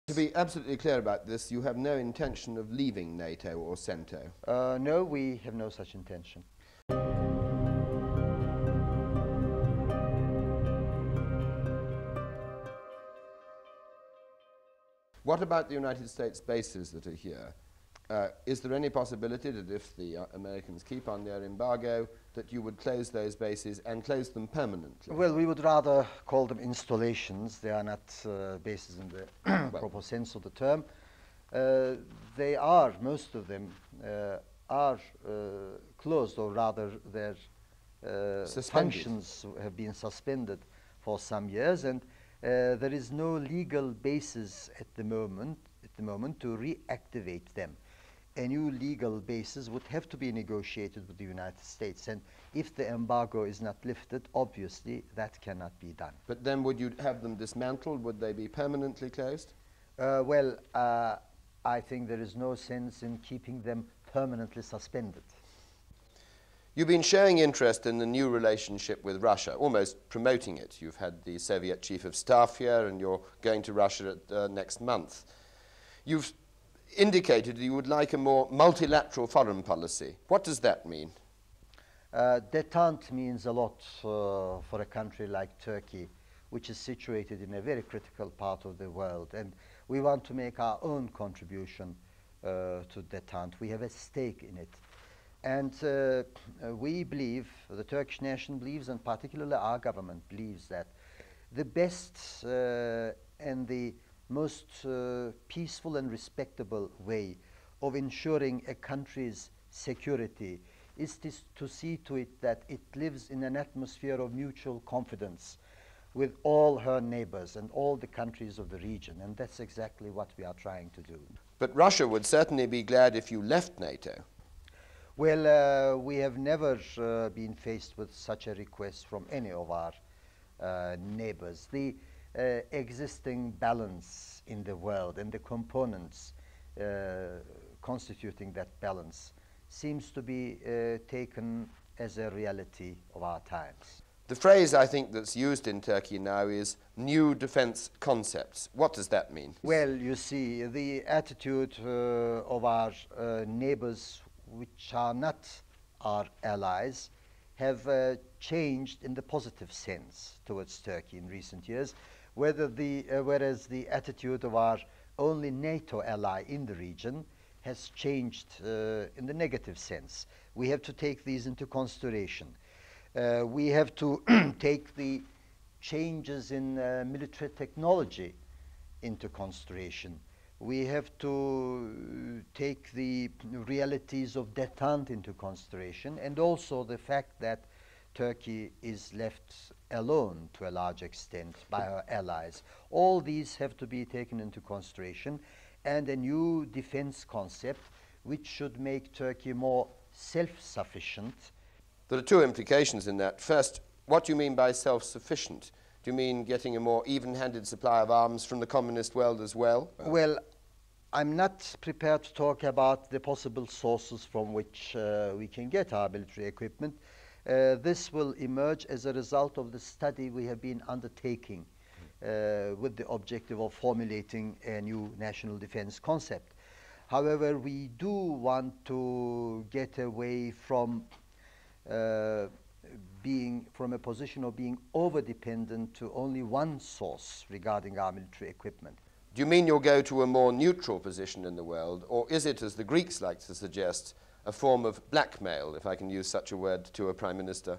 To be absolutely clear about this, you have no intention of leaving NATO or CENTO? No, we have no such intention. What about the United States bases that are here? Is there any possibility that if the Americans keep on their embargo, that you would close those bases and close them permanently? Well, we would rather call them installations. They are not bases in the proper sense of the term. They are, most of them, are closed, or rather their functions have been suspended for some years, and there is no legal basis at the moment to reactivate them. A new legal basis would have to be negotiated with the United States, and if the embargo is not lifted, obviously that cannot be done. But then would you have them dismantled? Would they be permanently closed? Well, I think there is no sense in keeping them permanently suspended. You've been showing interest in the new relationship with Russia, almost promoting it. You've had the Soviet Chief of Staff here, and you're going to Russia next month. You've indicated you would like a more multilateral foreign policy. What does that mean? Détente means a lot for a country like Turkey, which is situated in a very critical part of the world, and we want to make our own contribution to détente. We have a stake in it. And we believe, the Turkish nation believes, and particularly our government believes, that the best and the most peaceful and respectable way of ensuring a country's security is to see to it that it lives in an atmosphere of mutual confidence with all her neighbors and all the countries of the region, and that's exactly what we are trying to do. But Russia would certainly be glad if you left NATO. Well, we have never been faced with such a request from any of our neighbors. The existing balance in the world and the components constituting that balance seems to be taken as a reality of our times. The phrase I think that's used in Turkey now is new defense concepts. What does that mean? Well, you see, the attitude of our neighbors, which are not our allies, have changed in the positive sense towards Turkey in recent years, whereas the attitude of our only NATO ally in the region has changed in the negative sense. We have to take these into consideration. We have to take the changes in military technology into consideration. We have to take the realities of détente into consideration, and also the fact that Turkey is left alone to a large extent by her allies. All these have to be taken into consideration, and a new defense concept which should make Turkey more self-sufficient. There are two implications in that. First, what do you mean by self-sufficient? Do you mean getting a more even-handed supply of arms from the communist world as well? Well, I'm not prepared to talk about the possible sources from which we can get our military equipment. This will emerge as a result of the study we have been undertaking with the objective of formulating a new national defense concept. However, we do want to get away from being from a position of being over-dependent to only one source regarding our military equipment. Do you mean you'll go to a more neutral position in the world, or is it, as the Greeks like to suggest, a form of blackmail, if I can use such a word, to a prime minister?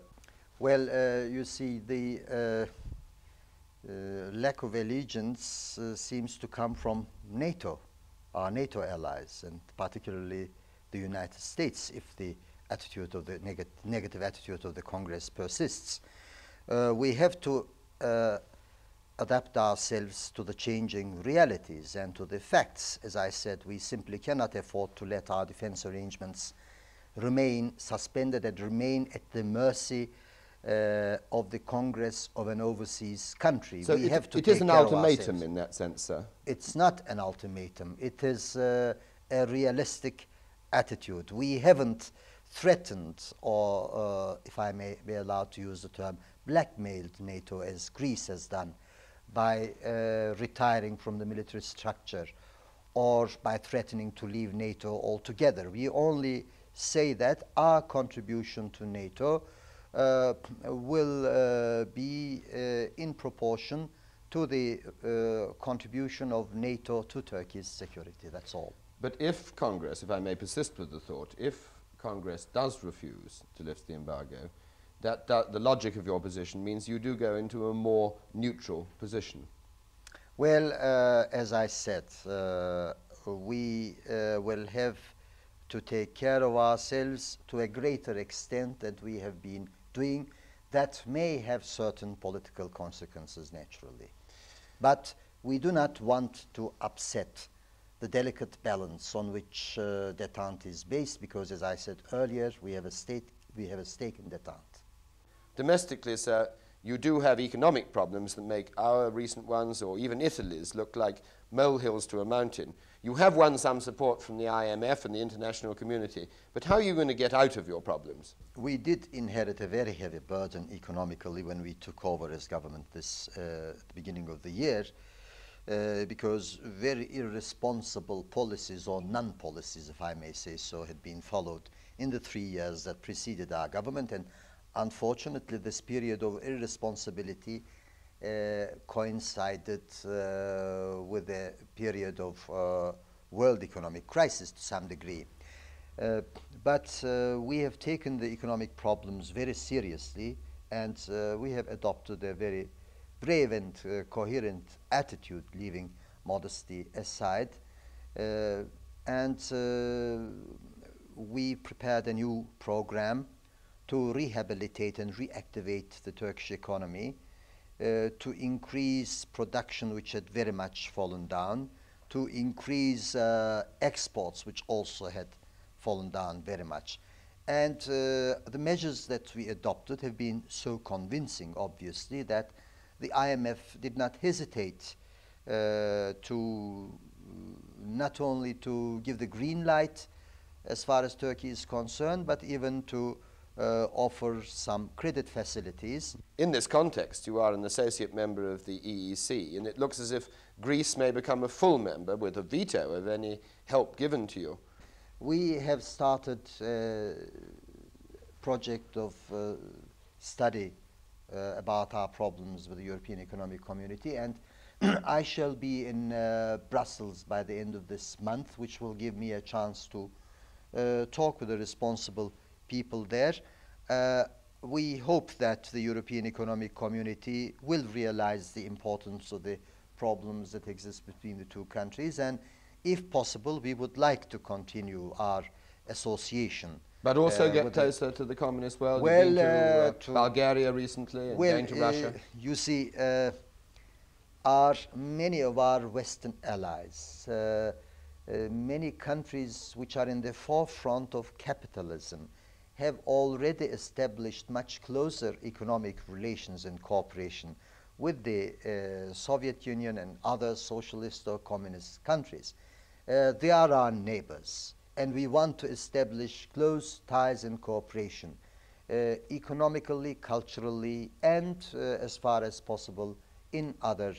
Well, you see, the lack of allegiance seems to come from NATO, our NATO allies, and particularly the United States, if the attitude of the negative attitude of the Congress persists. We have to adapt ourselves to the changing realities and to the facts. As I said, we simply cannot afford to let our defense arrangements remain suspended and remain at the mercy of the Congress of an overseas country. So we have to it is an take care of ultimatum ourselves. in that sense, sir? It's not an ultimatum. It is a realistic attitude. We haven't threatened, or if I may be allowed to use the term, blackmailed NATO as Greece has done by retiring from the military structure or by threatening to leave NATO altogether. We only say that our contribution to NATO will be in proportion to the contribution of NATO to Turkey's security. That's all. But if Congress, if I may persist with the thought, if Congress does refuse to lift the embargo, the logic of your position means you do go into a more neutral position. Well, as I said, we will have to take care of ourselves to a greater extent than we have been doing. That may have certain political consequences, naturally. But we do not want to upset the delicate balance on which détente is based, because, as I said earlier, we have a stake in détente. Domestically, sir, you do have economic problems that make our recent ones, or even Italy's, look like molehills to a mountain. You have won some support from the IMF and the international community, but how are you going to get out of your problems? We did inherit a very heavy burden economically when we took over as government at the beginning of the year, because very irresponsible policies, or non-policies, if I may say so, had been followed in the 3 years that preceded our government. And unfortunately, this period of irresponsibility coincided with a period of world economic crisis to some degree. But we have taken the economic problems very seriously, and we have adopted a very brave and coherent attitude, leaving modesty aside. And we prepared a new program to rehabilitate and reactivate the Turkish economy, to increase production, which had very much fallen down, to increase exports, which also had fallen down very much. And the measures that we adopted have been so convincing, obviously, that the IMF did not hesitate to not only to give the green light as far as Turkey is concerned, but even to offer some credit facilities. In this context, you are an associate member of the EEC, and it looks as if Greece may become a full member with a veto of any help given to you. We have started a project of study about our problems with the European Economic Community, and I shall be in Brussels by the end of this month, which will give me a chance to talk with the responsible people there. We hope that the European Economic Community will realize the importance of the problems that exist between the two countries, and if possible, we would like to continue our association. But also get closer to the communist world. Well, You've been to Bulgaria recently, and going to Russia. You see, many of our Western allies, many countries which are in the forefront of capitalism, have already established much closer economic relations and cooperation with the Soviet Union and other socialist or communist countries. They are our neighbors, and we want to establish close ties and cooperation, economically, culturally, and as far as possible in other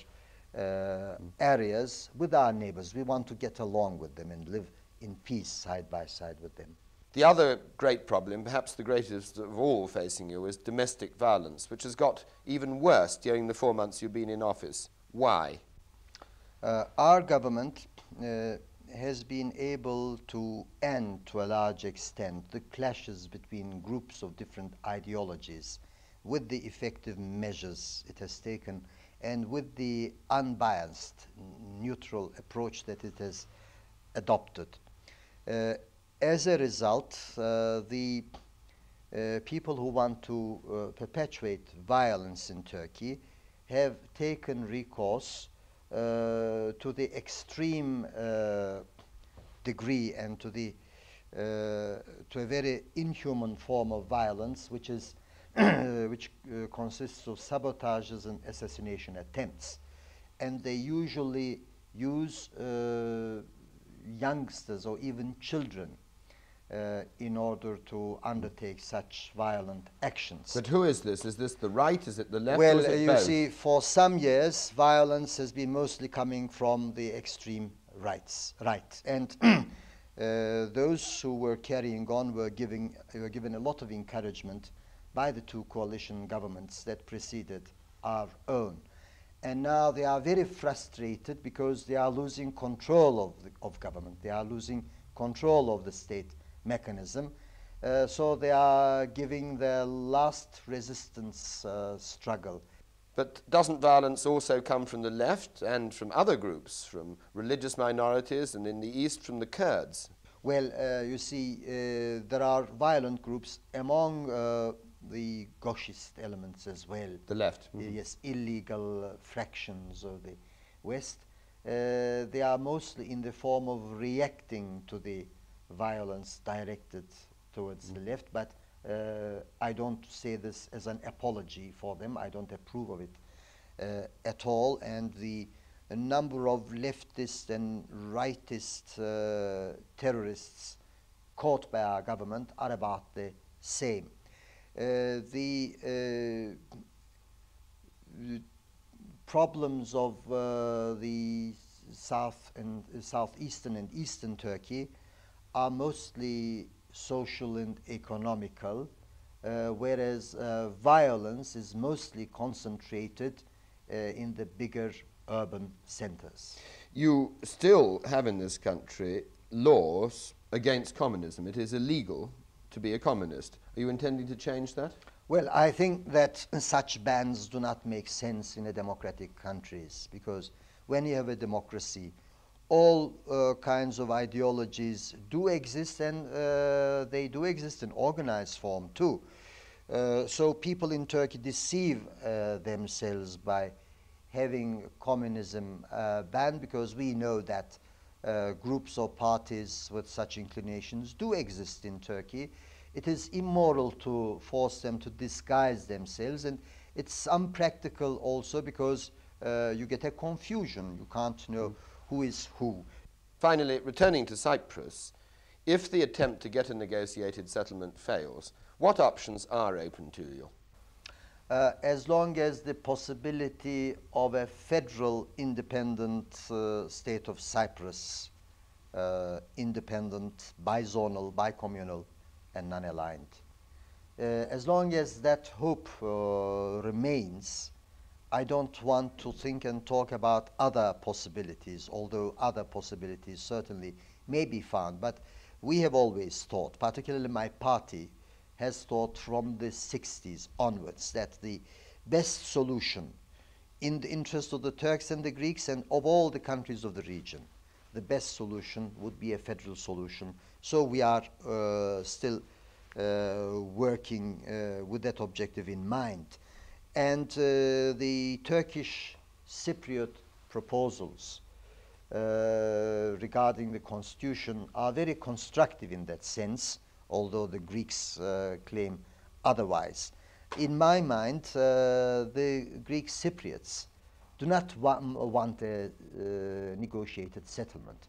areas with our neighbors. We want to get along with them and live in peace side by side with them. The other great problem, perhaps the greatest of all facing you, is domestic violence, which has got even worse during the 4 months you've been in office. Why? Our government has been able to end, to a large extent, the clashes between groups of different ideologies with the effective measures it has taken and with the unbiased, neutral approach that it has adopted. As a result, the people who want to perpetuate violence in Turkey have taken recourse to the extreme degree and to a very inhuman form of violence, which is which consists of sabotages and assassination attempts, and they usually use youngsters or even children in order to undertake such violent actions. But who is this? Is this the right? Is it the left? Well, or is it you both? see, for some years, violence has been mostly coming from the extreme right. And those who were carrying on were given a lot of encouragement by the two coalition governments that preceded our own. And now they are very frustrated because they are losing control of government. They are losing control of the state mechanism. So they are giving their last resistance struggle. But doesn't violence also come from the left and from other groups, from religious minorities and in the east from the Kurds? Well, you see, there are violent groups among the gauchist elements as well. The left? Yes, illegal fractions of the West. They are mostly in the form of reacting to the violence directed towards the left, but I don't say this as an apology for them. I don't approve of it at all. And the number of leftist and rightist terrorists caught by our government are about the same. The problems of the southeastern and eastern Turkey are mostly social and economical, whereas violence is mostly concentrated in the bigger urban centers. You still have in this country laws against communism. It is illegal to be a communist. Are you intending to change that? Well, I think that such bans do not make sense in a democratic countries, because when you have a democracy, all kinds of ideologies do exist, and they do exist in organized form too. So people in Turkey deceive themselves by having communism banned, because we know that groups or parties with such inclinations do exist in Turkey. It is immoral to force them to disguise themselves, and it's unpractical also because you get a confusion. You can't know who is who. Finally, returning to Cyprus, if the attempt to get a negotiated settlement fails, what options are open to you? As long as the possibility of a federal independent state of Cyprus, independent, bizonal, bicommunal, and non-aligned. As long as that hope remains, I don't want to think and talk about other possibilities, although other possibilities certainly may be found. But we have always thought, particularly my party, has thought from the 60s onwards, that the best solution in the interest of the Turks and the Greeks and of all the countries of the region, the best solution would be a federal solution. So we are still working with that objective in mind. And the Turkish Cypriot proposals regarding the constitution are very constructive in that sense, although the Greeks claim otherwise. In my mind, the Greek Cypriots do not want a negotiated settlement.